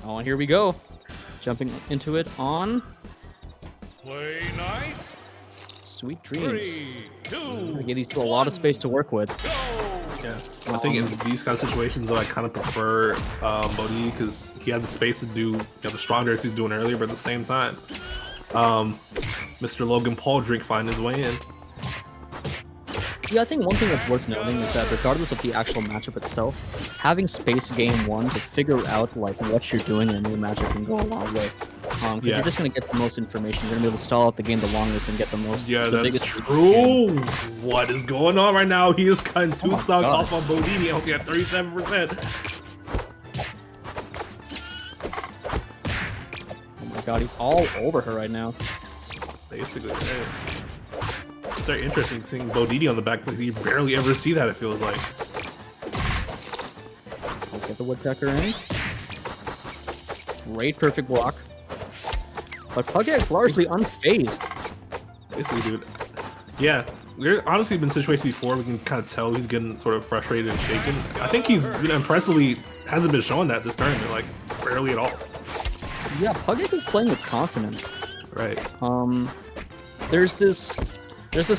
Oh, and here we go. Jumping into it on Play nice. Sweet Dreams. 3, 2, I give these two a lot of space to work with. go. Yeah, I think in these kind of situations, though, I kind of prefer Bodedee because he has the space to do the strong darts he's doing earlier, but at the same time, Mr. Logan Paul drink find his way in. Yeah, I think one thing that's worth noting is that regardless of the actual matchup itself, having space game one to figure out like what you're doing in a new matchup can go a long way. Because you're just gonna get the most information. You're gonna be able to stall out the game the longest and get the most. Yeah, the that's biggest true. What is going on right now? He is cutting two my stocks God. off on Bodedee, only at 37%. Oh my god, he's all over her right now. Basically, right. It's very interesting seeing Bodedee on the back because you barely ever see that, it feels like. Let's get the woodpecker in. Great perfect block. But Pugx largely unfazed. Basically, dude. Yeah, we've honestly been in situations before we can kind of tell he's getting sort of frustrated and shaken. I think he's impressively hasn't been showing that this tournament, like barely at all. Yeah, Pugx is playing with confidence. Right. There's this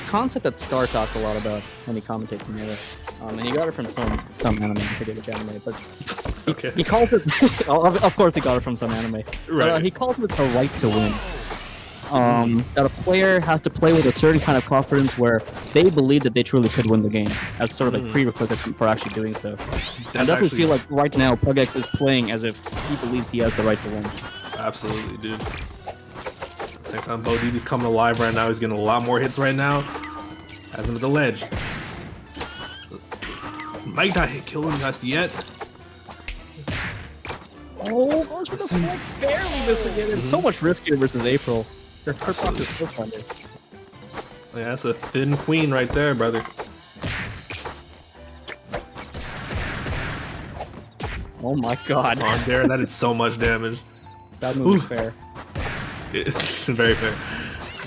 concept that Scar talks a lot about when he commentates in here. And he got it from some anime, I forget which anime, but Okay. he calls it, of course he got it from some anime, Right. but he calls it the right to win. That a player has to play with a certain kind of confidence where they believe that they truly could win the game, as sort of a prerequisite for actually doing so. I definitely feel like right now Pugx is playing as if he believes he has the right to win. Absolutely, dude. Same time, Bodedee's coming alive right now. He's getting a lot more hits right now. Has him at the ledge. Might not hit kill him just yet. Oh, goes for the flag, barely missing it. It's so much riskier versus April. Her box is so funny. Yeah, that's a thin queen right there, brother. Oh my god. On there, that did so much damage. That move is fair. It's very fair.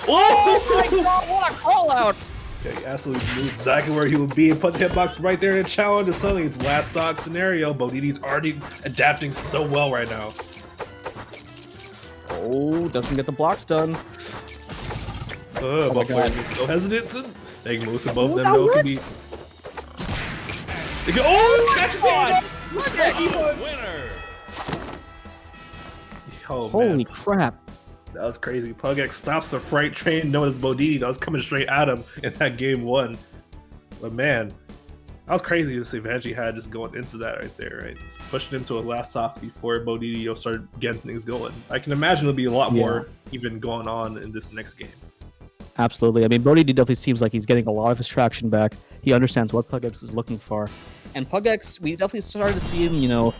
Oh my god, what a call out! Yeah, he absolutely knew exactly where he would be and put the hitbox right there in the challenge. And suddenly it's last stock scenario. Bodedee's already adapting so well right now. Oh, doesn't get the blocks done. But my God. players are so hesitant to make moves to both of them. that No, it worked. could be. They go, oh, catches the Winner. Oh, Holy man. crap. That was crazy. Pugx stops the freight train known as Bodedee that was coming straight at him in that game one. But man, that was crazy this advantage he had just going into that right there, right? Pushing him to a last stock before Bodedee started getting things going. I can imagine there'll be a lot more even going on in this next game. Absolutely. I mean, Bodedee definitely seems like he's getting a lot of his traction back. He understands what Pugx is looking for. And Pugx, we definitely started to see him,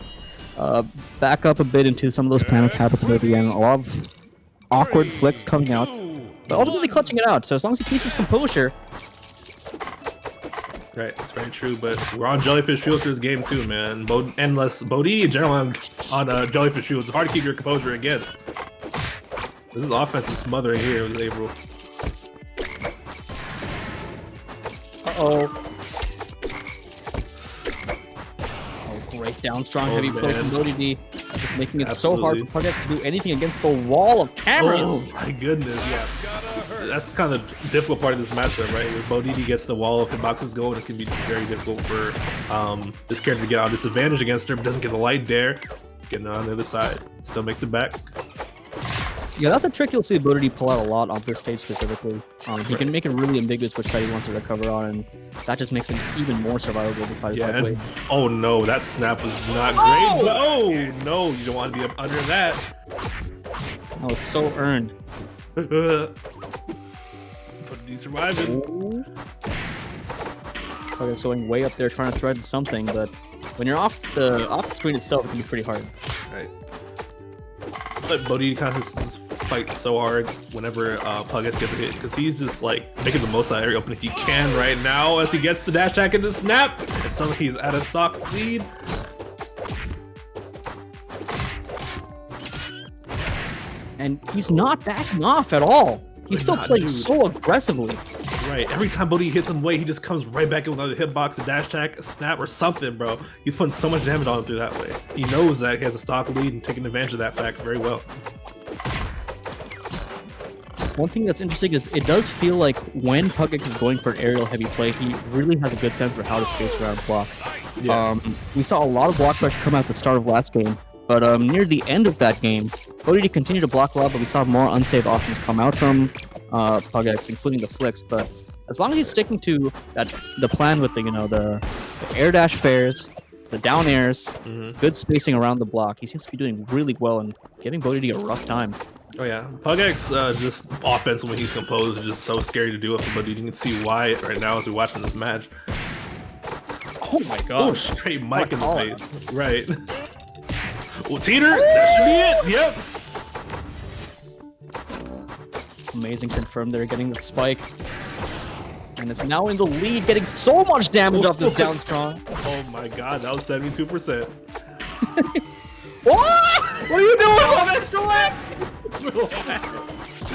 back up a bit into some of those panic habits at the end. A lot of awkward flicks coming out, but ultimately clutching it out. So as long as he keeps his composure. Right, it's very true, but we're on Jellyfish Field for this game too, man. Endless Bodedee in general on Jellyfish Field. It's hard to keep your composure against. This is offense is smothering here with April. Uh-oh. Oh, great down strong heavy play from Bodedee. Just making it so hard for Pugx to do anything against the wall of cameras. Oh my goodness, yeah. That's kind of the difficult part of this matchup, right? If Bodedee gets the wall of hitboxes going, it can be very difficult for this character to get out of disadvantage against her, but doesn't get the light dare. Getting on the other side. Still makes it back. Yeah, that's a trick you'll see Bodedee pull out a lot on this stage specifically. He can make it really ambiguous which side he wants to recover on, and that just makes it even more survivable to fight that way. Oh no, that snap was not great. Oh no, you don't want to be up under that. That was so earned. Bodedee surviving. Pugx going way up there trying to thread something, but when you're off the screen itself, it can be pretty hard. Right. But Bodedee kind of just fights so hard whenever Pugx gets a hit because he's just like making the most out of every opening he can right now as he gets the dash attack and the snap. And suddenly he's at a stock lead. And he's not backing off at all. He's still playing so aggressively. Right. Every time Bodedee hits him away, he just comes right back in with another hitbox, a dash attack, a snap, or something, bro. He's putting so much damage on him through that way. He knows that he has a stock lead and taking advantage of that fact very well. One thing that's interesting is it does feel like when Pugx is going for an aerial heavy play, he really has a good sense for how to space around block. Yeah. We saw a lot of block pressure come out at the start of last game, but near the end of that game, Bodedee continued to block a lot, but we saw more unsafe options come out from Pugx, including the flicks. But as long as he's sticking to the plan with the air dash fairs, the down airs, good spacing around the block, he seems to be doing really well and giving Bodedee a rough time. Oh yeah, Pugx just offense when he's composed is just so scary to deal with, but you can see why right now as we're watching this match. Oh my god! Oh, straight mic in the face. Right. Well, Teeter, that should be it. Yep. Amazing confirm there, getting the spike. And it's now in the lead, getting so much damage off this down strong. Oh my god, that was 72%. What? What are you doing on extra leg?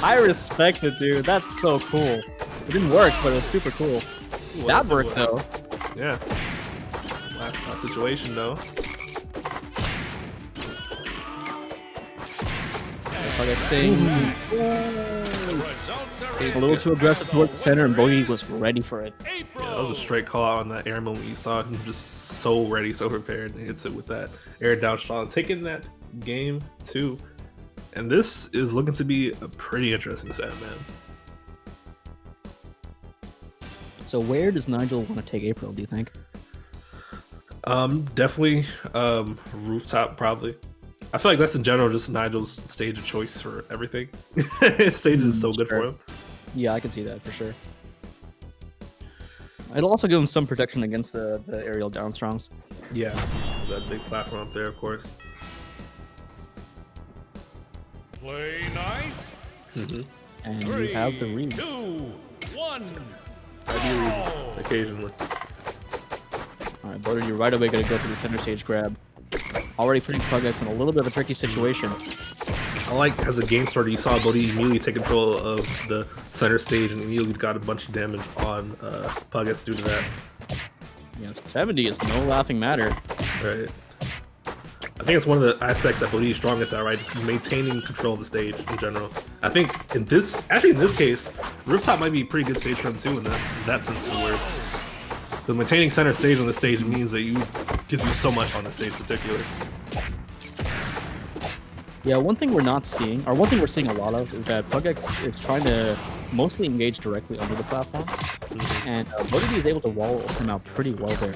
I respect it, dude. That's so cool. It didn't work, but it was super cool. That worked, though. Yeah. Last situation, though. A little too aggressive toward the center, and Bodedee was ready for it. Yeah, that was a straight call out on that air moment. You saw him just so ready, so prepared, and hits it with that air down strong, taking that game 2. And this is looking to be a pretty interesting set, man. So where does Nigel want to take April, do you think? Definitely rooftop, probably. I feel like that's in general just Nigel's stage of choice for everything. His stage is so good for him. Yeah, I can see that for sure. It'll also give him some protection against the aerial down strongs. Yeah, that big platform up there, of course. Play nice. And you have the read. 2, 1. I do read occasionally. Alright, Bodedee right away gonna go for the center stage grab. Already putting Pugx in a little bit of a tricky situation. I like as the game started, you saw Bodedee immediately take control of the center stage and immediately got a bunch of damage on Pugx due to that. Yeah, 70 is no laughing matter. Right. I think it's one of the aspects that Bodedee is strongest at, right? Just maintaining control of the stage in general. I think in this case, rooftop might be a pretty good stage for him too in that sense of the word. Because maintaining center stage on the stage means that gives you so much on the stage in particular. Yeah, one thing we're not seeing, or one thing we're seeing a lot of, is that Pugx is trying to mostly engage directly under the platform, and Bodedee is able to wall him out pretty well there.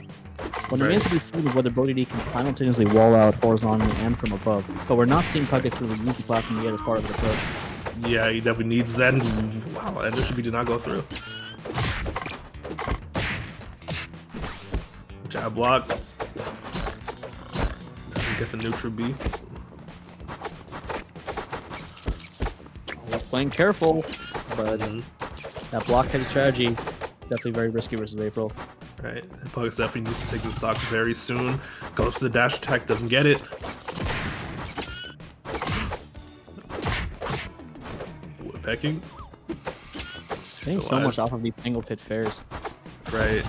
What remains to be seen is whether Bodedee can simultaneously wall out horizontally and from above, but we're not seeing Pugx really use the platform yet as part of the approach. Yeah, he definitely needs that. Wow, and this should be did not go through. Jab block. Get the neutral B. He's playing careful, but that block heavy strategy definitely very risky versus April. Right, Pugx definitely needs to take this stock very soon. Goes for the dash attack, doesn't get it. Woodpecking. Getting so much off of these single pit fairs. Right.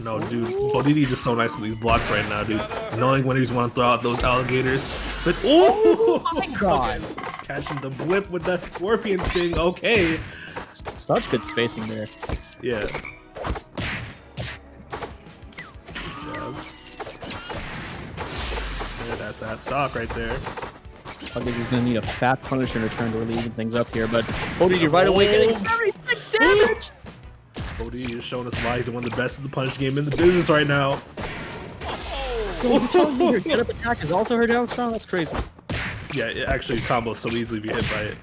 No, dude, Bodedee just so nice with these blocks right now, dude. Knowing when he's want to throw out those alligators. But oh my god! Catching the blip with that scorpion sting. Okay. Such good spacing there. Yeah. Good job. Yeah, that's that stock right there. I think he's gonna need a fat punish in return to really even things up here, but Bodedee right away getting 76 damage! Bodedee is showing us why he's one of the best of the punch game in the business right now. You're telling me your get up attack is also her down strong? That's crazy. Yeah, it actually combos so easily if you hit by it.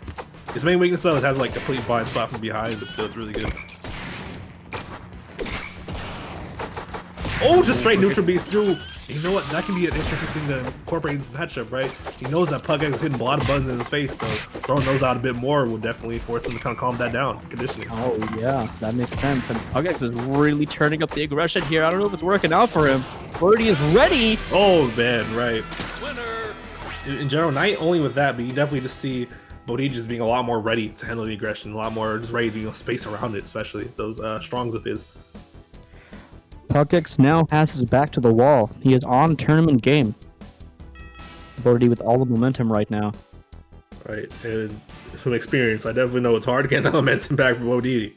His main weakness though, it has like complete blind spot from behind, but still it's really good. Oh, just straight neutral beast through. You know what? That can be an interesting thing to incorporate in this matchup, right? He knows that Pugx is hitting a lot of buttons in his face, so throwing those out a bit more will definitely force him to kind of calm that down, conditioning. Oh yeah, that makes sense. And Pugx is really turning up the aggression here. I don't know if it's working out for him. Bodedee is ready. Oh man, right. Winner. In general, not only with that, but you definitely just see Bodedee just being a lot more ready to handle the aggression, a lot more just ready to space around it, especially those strongs of his. Pugx now has his back to the wall. He is on tournament game. Bodedee with all the momentum right now. Right, and from experience, I definitely know it's hard to get the momentum back from Bodedee.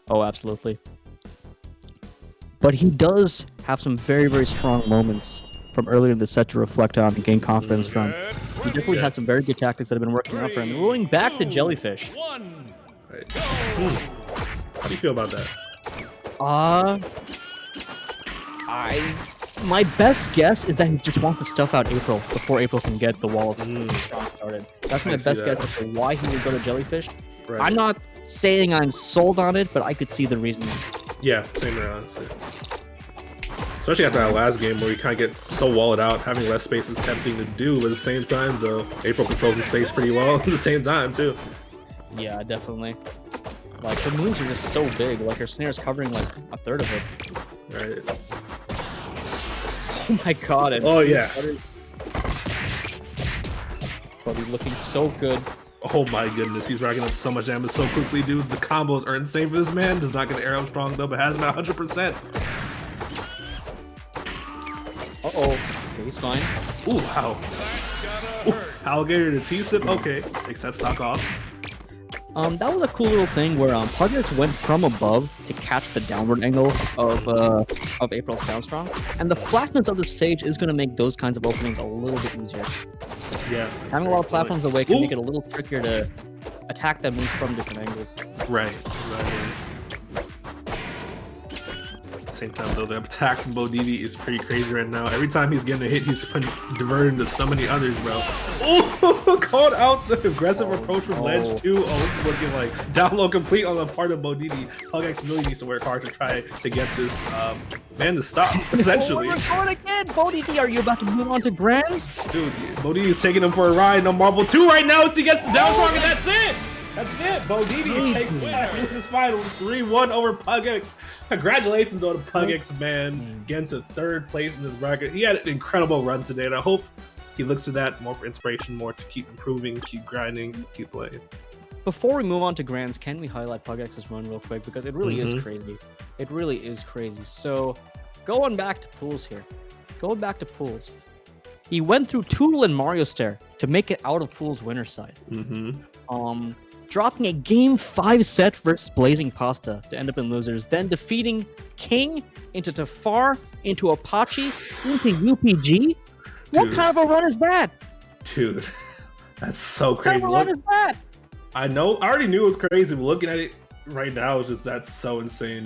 Oh, absolutely. But he does have some very, very strong moments from earlier in the set to reflect on and gain confidence from. He definitely has some very good tactics that have been working out for him. Rolling back to Jellyfish. Right. How do you feel about that? My best guess is that he just wants to stuff out April before April can get the wall of strong started. That's my best guess as to why he would go to Jellyfish. Right. I'm not saying I'm sold on it, but I could see the reasoning. Yeah, same here, honestly. Especially after that last game where he kind of gets so walled out, having less space is tempting to do, but at the same time, though, April controls the space pretty well at the same time, too. Yeah, definitely. Like, the moons are just so big. Like, her snare's covering, like, a third of it. Right. Oh my god. Oh, yeah. But he's looking so good. Oh my goodness, he's racking up so much damage so quickly, dude. The combos are insane for this man. Does not get the arrow strong, though, but has him at 100%. Uh-oh. Okay, he's fine. Ooh, wow. Ooh, alligator to T-sip. Okay, takes that stock off. That was a cool little thing where Pugx went from above to catch the downward angle of April's down strong, and the flatness of the stage is going to make those kinds of openings a little bit easier. Yeah. Having a lot of platforms away can make it a little trickier to attack that move from different angles. Right. At the same time, though, the attack from Bodedee is pretty crazy right now. Every time he's getting a hit, he's been diverted into so many others, bro. Oh, called out the aggressive approach from Ledge 2. Oh, this is looking like down low complete on the part of Bodedee. Pugx really needs to work hard to try to get this man to stop, essentially. Oh, we're going again! Bodedee, are you about to move on to Grands? Dude, Bodedee is taking him for a ride. No Marvel 2 right now, so he gets down strong, and that's it! That's it! Bodedee takes this final 3-1 over Pugx. Congratulations on Pugx, man. Getting to third place in this bracket. He had an incredible run today, and I hope he looks to that more for inspiration, more to keep improving, keep grinding, keep playing. Before we move on to Grands, can we highlight Pugx's run real quick? Because it really is crazy. It really is crazy. So, going back to pools here. Going back to pools. He went through Toodle and Mario Stair to make it out of pool's winner's side. Dropping a Game 5 set versus Blazing Pasta to end up in losers, then defeating King into Tafar, into Apache, into UPG. What kind of a run is that? Dude, that's so crazy. What kind of a run is that? I know, I already knew it was crazy, but looking at it right now, it's just, that's so insane.